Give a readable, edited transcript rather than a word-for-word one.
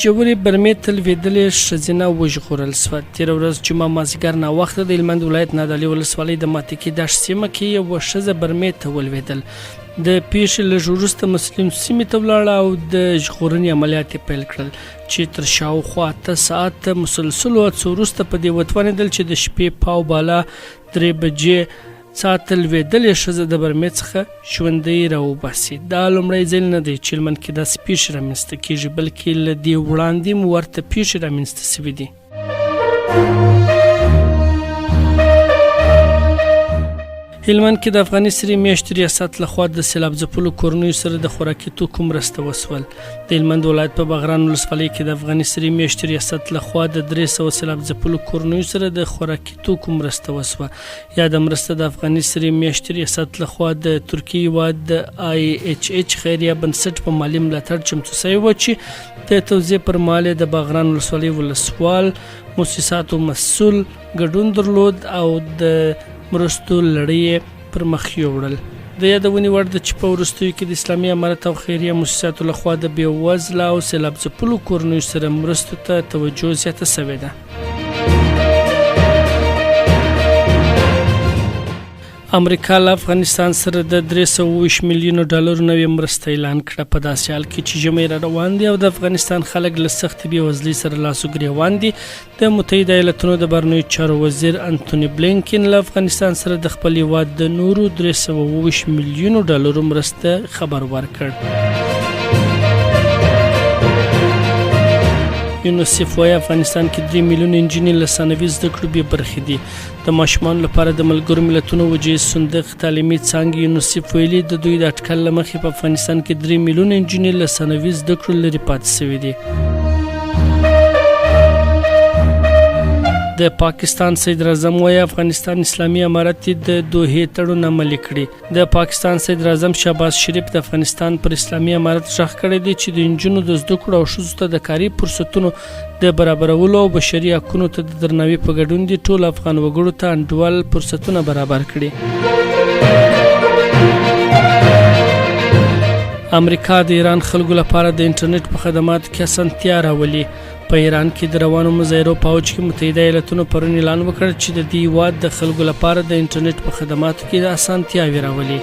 ژورې برمې ته لوېدلې ښځینه وژغورل شوه. تېره ورځ جمعه مازدیګر ناوخته د هلمند ولایت نادعلي ولسوالۍ د ماتکي دشت سیمه کې یوه ښځه برمې ته ولوېدل. د پیښې لږ وروسته مسلم سیمې ته ولاړه او د ژغورنې عملیات یې پیل کړل چې تر شاوخوا 8 ساعته مسلسلو هڅو وروسته په دې وتوانېدل چې د شپې پاو بالا 3 بجې ساعته لوېدلې ښځه د برمې څخه ژوندۍ راوباسي. دا لومړی ځل نه دی چې هلمند کې داسې پیښې رامنځته کېږي، بلکې له دې وړاندې هم ورته پیښې رامنځته شوي دي. هلمند کې د افغاني سرې میاشتې ریاست لخوا د سیلاب ځپلو کورنیو سره د خوراکي توکو مرسته وسول. د هلمند ولایت په بغران ولسوالۍ کې د افغاني سرې میاشتې ریاست لخوا د 300 سیلاب ځپلو کورنیو سره د خوراکي توکو مرسته وسوه. یا د مرسته د افغاني سرې میاشتې ریاست لخوا د ترکیې هیواد د IHH خیریه بنسټ په مالي ملاتړ چمتو شوی و چې د توزیع پر مهال د بغران ولسوالۍ ولسوال مؤسساتو مسؤل ګډون درلود او د مرستو لړۍ پر مخ یوړل. د یادونې وړ ده چې په وروستیو کې د اسلامي امارت او خیریه مؤسساتو لخوا د بېوزله او سیلاب ځپلو کورنیو سره مرستو ته توجه زیاته شوې ده. امریکا له افغانستان سره د 320 میلیونو ډالرو نوې مرسته اعلان کړه په داسې حال کې چې ژمی را روان دی او د افغانستان خلک له سختې بېوزلۍ سره لاس و ګرېوان دي. د متحده ایالتونو د بهرنیو چارو وزیر انتوني بلینکن له افغانستان سره د خپل هیواد د نورو 320 میلیونو ډالرو مرسته خبر ورکړ. یونیسف وایي افغانستان کې 3 میلیونه نجونې له ثانوي زده کړو بې برخې دي. د ماشومانو لپاره د ملګرو ملتونو وجهي صندوق تعلیمي څانګې یونیسف ویلي د دوی د اټکل له مخې په افغانستان کې 3 میلیونه نجونې له ثانوي زده کړو لرې پاتې شوي دي. د پاکستان صدر اعظم وایي افغانستان اسلامي امارت د دوحې تړون عملي کړي. د پاکستان صدر اعظم شهباز شریف د افغانستان پر اسلامي امارت غږ کړی دی چې د نجونو د زده کړو او ښځو ته د کاري فرصتونو د برابرولو او بشري حقونو ته د درناوي په ګډون دي ټول افغان وګړو ته انډول فرصتونه برابر کړي. امریکا د ایران خلکو لپاره د انټرنیټ په خدماتو کې اسانتیا راولي. په ایران کې د روانو مظاهرو په اوج کې متحده ایالتونو پرون اعلان وکړ چې د دې هیواد د خلکو لپاره د انټرنیټ په خدماتو کې د اسانتیاوې راولي.